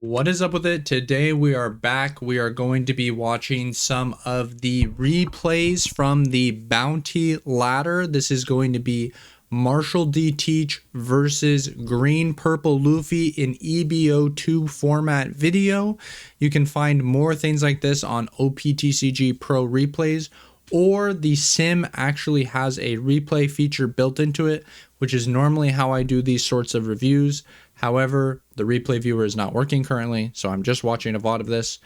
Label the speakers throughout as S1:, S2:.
S1: What is up with it? Today we are back. We are going to be watching some of the replays from the Bounty Ladder. This is going to be Marshall D. Teach versus Green Purple Luffy in EB02 format video. You can find more things like this on OPTCG Pro Replays, or the sim actually has a replay feature built into it, which is normally how I do these sorts of reviews. However, the replay viewer is not working currently, so I'm just watching a VOD of this.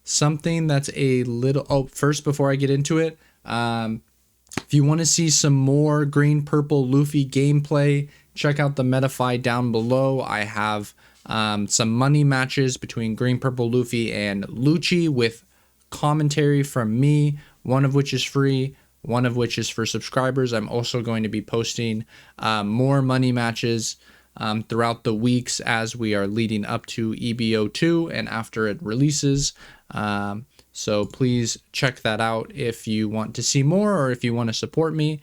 S1: Something that's a little... first, before I get into it, if you want to see some more Green Purple Luffy gameplay, check out the Metafy down below. I have some money matches between Green Purple Luffy and Lucci with commentary from me, one of which is free, one of which is for subscribers. I'm also going to be posting more money matches throughout the weeks as we are leading up to EB02 and after it releases. So please check that out if you want to see more or if you want to support me.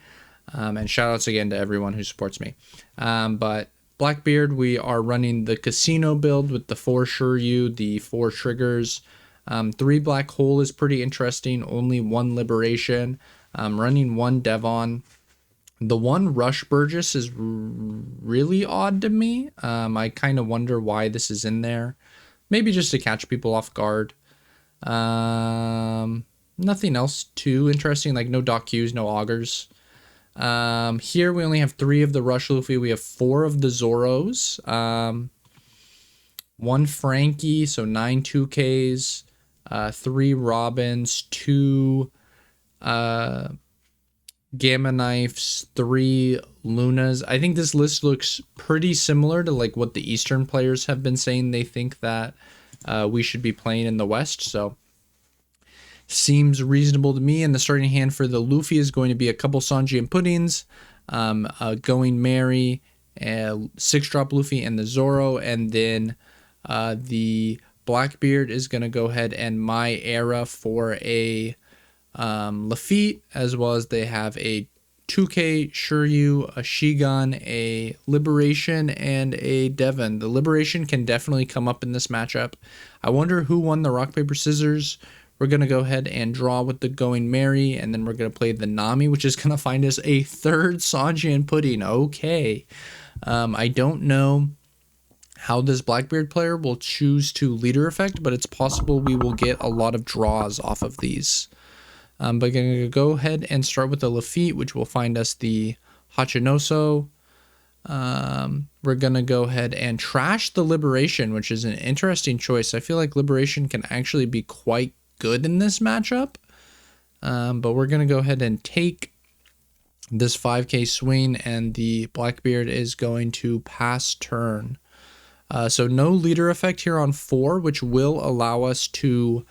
S1: And shout outs again to everyone who supports me. But Blackbeard, we are running the casino build with the 4 Shiryu, the 4 triggers. 3 black hole is pretty interesting. Only 1 liberation. Running 1 Devon. The 1 Rush Burgess is really odd to me. I kind of wonder why this is in there. Maybe just to catch people off guard. Nothing else too interesting, like no Doc Qs, no Augers. Here we only have 3 of the Rush Luffy. We have 4 of the Zoros. 1 Frankie, so 9 2Ks. 3 Robins, 2 Gamma Knives, 3 Lunas. I think this list looks pretty similar to like what the Eastern players have been saying they think that we should be playing in the West. So seems reasonable to me. And the starting hand for the Luffy is going to be a couple Sanji and Puddings, Going Merry, 6-drop Luffy and the Zoro, and then the Blackbeard is going to go ahead and My Era for a Lafitte, as well as they have a 2K Shiryu, a Shigun, a Liberation, and a Devon. The Liberation can definitely come up in this matchup. I wonder who won the rock, paper, scissors. We're going to go ahead and draw with the Going Merry, and then we're going to play the Nami, which is going to find us a 3rd Sanji and Pudding. Okay. I don't know how this Blackbeard player will choose to leader effect, but it's possible we will get a lot of draws off of these. But I'm going to go ahead and start with the Lafitte, which will find us the Hachinoso. We're going to go ahead and trash the Liberation, which is an interesting choice. I feel like Liberation can actually be quite good in this matchup. But we're going to go ahead and take this 5K swing, and the Blackbeard is going to pass turn. So no leader effect here on 4, which will allow us to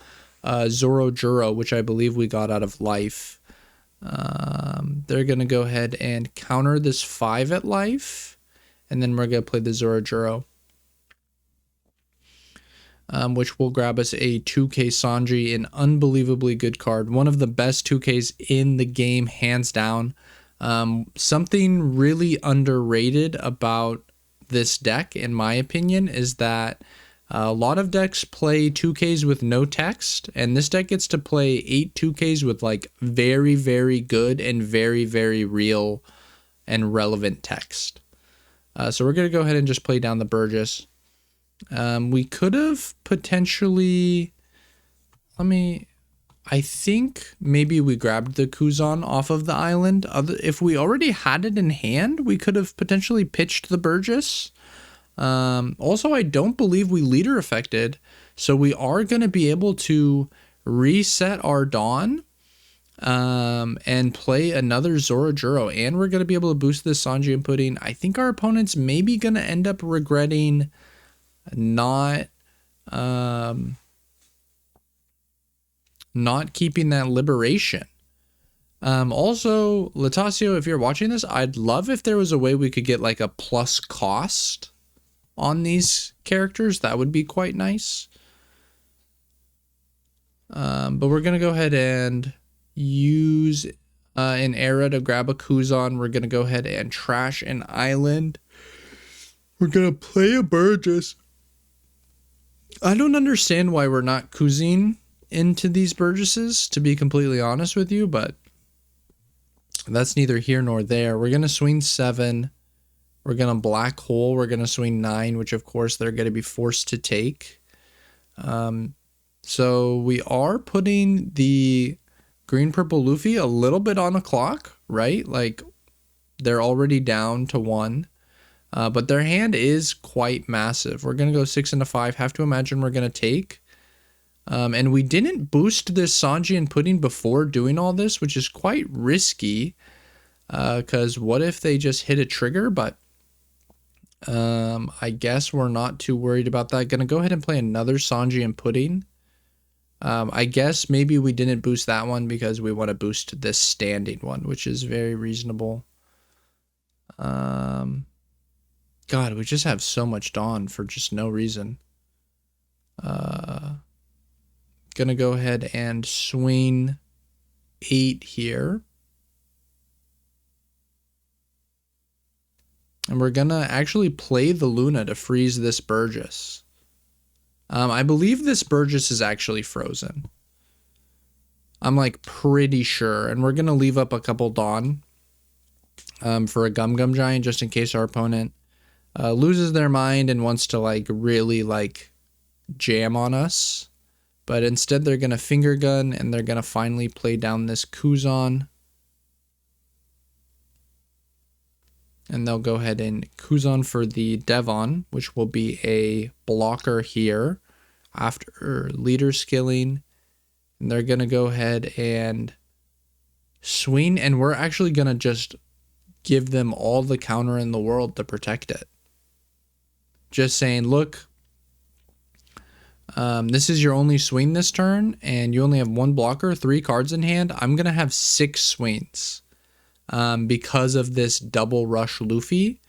S1: Zoro Juro, which I believe we got out of life. They're going to go ahead and counter this 5 at life, and then we're going to play the Zoro Juro, which will grab us a 2K Sanji, an unbelievably good card. One of the best 2Ks in the game, hands down. Something really underrated about this deck, in my opinion, is that a lot of decks play 2Ks with no text, and this deck gets to play 8 2Ks with like very, very good and very, very real and relevant text. So we're going to go ahead and just play down the Burgess. We could have potentially... I think maybe we grabbed the Kuzan off of the island. If we already had it in hand, we could have potentially pitched the Burgess. Also, I don't believe we leader affected, so we are going to be able to reset our Dawn and play another Zoro Juro, and we're going to be able to boost this Sanji and Pudding. I think our opponent's maybe going to end up regretting not keeping that Liberation. Also, Latasio, if you're watching this, I'd love if there was a way we could get like a plus cost on these characters. That would be quite nice. But we're going to go ahead and use an Era to grab a Kuzan. We're going to go ahead and trash an island. We're going to play a Burgess. I don't understand why we're not Kuzin into these Burgesses, to be completely honest with you, but that's neither here nor there. We're going to swing 7. We're going to black hole. We're going to swing 9, which of course they're going to be forced to take. So we are putting the green purple Luffy a little bit on a clock, right? Like they're already down to 1. But their hand is quite massive. We're going to go 6 into 5. Have to imagine we're going to take. And we didn't boost this Sanji and Pudding before doing all this, which is quite risky. Because what if they just hit a trigger? But I guess we're not too worried about that. Going to go ahead and play another Sanji and Pudding. I guess maybe we didn't boost that one because we want to boost this standing one, which is very reasonable. God, we just have so much Dawn for just no reason. Gonna go ahead and swing 8 here. And we're gonna actually play the Luna to freeze this Burgess. I believe this Burgess is actually frozen. I'm like pretty sure. And we're gonna leave up a couple Dawn for a Gum Gum Giant just in case our opponent loses their mind and wants to like really like jam on us. But instead they're going to finger gun and they're going to finally play down this Kuzan. And they'll go ahead and Kuzan for the Devon, which will be a blocker here after leader skilling. And they're going to go ahead and swing, and we're actually going to just give them all the counter in the world to protect it. Just saying, look, this is your only swing this turn, and you only have 1 blocker, 3 cards in hand. I'm going to have 6 swings because of this double rush Luffy.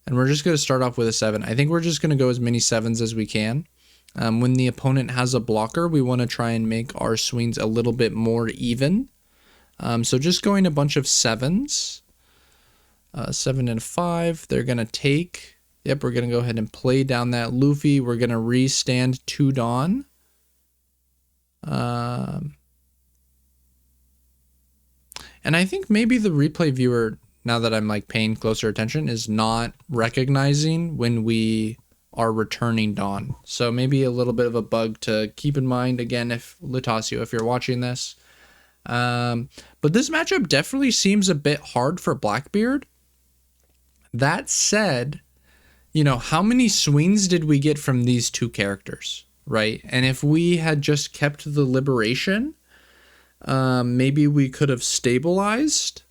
S1: And we're just going to start off with a 7. I think we're just going to go as many 7s as we can. When the opponent has a blocker, we want to try and make our swings a little bit more even. So just going a bunch of 7s. 7 and 5. They're going to take. Yep, we're going to go ahead and play down that Luffy. We're going to restand 2 Dawn. And I think maybe the replay viewer, now that I'm like paying closer attention, is not recognizing when we are returning Dawn. So maybe a little bit of a bug to keep in mind. Again, if Lutasio, if you're watching this. But this matchup definitely seems a bit hard for Blackbeard. That said, you know, how many swings did we get from these 2 characters, right? And if we had just kept the Liberation, maybe we could have stabilized.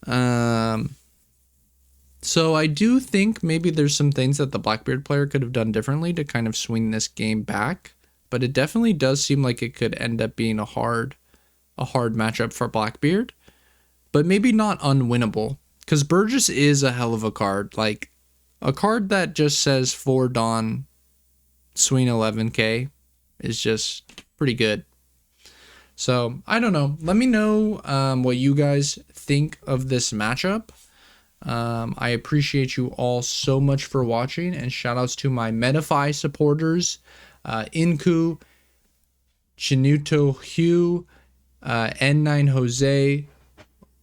S1: So I do think maybe there's some things that the Blackbeard player could have done differently to kind of swing this game back. But it definitely does seem like it could end up being a hard matchup for Blackbeard. But maybe not unwinnable. Because Burgess is a hell of a card. Like, a card that just says 4 Dawn, swing 11k is just pretty good. So, I don't know. Let me know what you guys think of this matchup. I appreciate you all so much for watching, and shoutouts to my Metafy supporters, Inku, Chinuto Hugh, N9 Jose,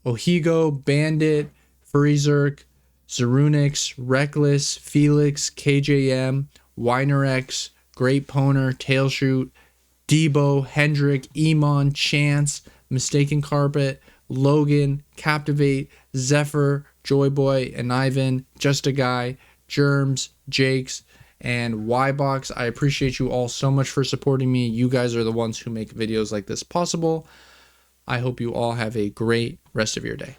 S1: Ohigo, Bandit, Freezerk, Zerunix, Reckless, Felix, KJM, Winerex, Great Poner, Tailshoot, Debo, Hendrick, Emon, Chance, Mistaken Carpet, Logan, Captivate, Zephyr, Joyboy, and Ivan, Just a Guy, Germs, Jakes, and Ybox. I appreciate you all so much for supporting me. You guys are the ones who make videos like this possible. I hope you all have a great rest of your day.